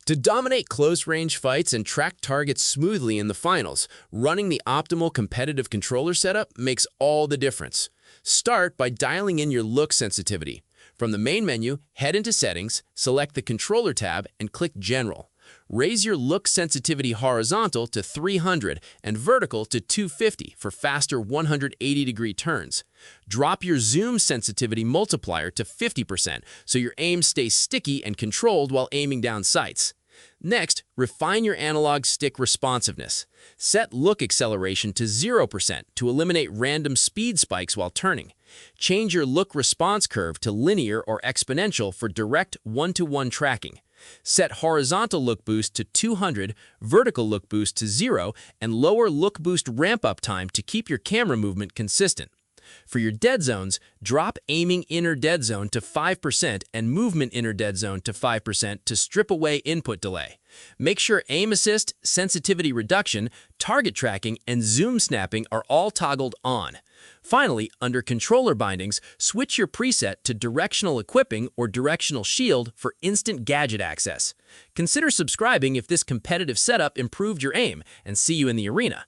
To dominate close-range fights and track targets smoothly in the finals, running the optimal competitive controller setup makes all the difference. Start by dialing in your look sensitivity. From the main menu, head into Settings, select the Controller tab, and click General. Raise your look sensitivity horizontal to 300 and vertical to 250 for faster 180-degree turns. Drop your zoom sensitivity multiplier to 50% so your aim stays sticky and controlled while aiming down sights. Next, refine your analog stick responsiveness. Set look acceleration to 0% to eliminate random speed spikes while turning. Change your look response curve to linear or exponential for direct one-to-one tracking. Set horizontal look boost to 200, vertical look boost to 0, and lower look boost ramp-up time to keep your camera movement consistent. For your dead zones, drop aiming inner dead zone to 5% and movement inner dead zone to 5% to strip away input delay. Make sure aim assist, sensitivity reduction, target tracking, and zoom snapping are all toggled on. Finally, under controller bindings, switch your preset to directional equipping or directional shield for instant gadget access. Consider subscribing if this competitive setup improved your aim, and see you in the arena.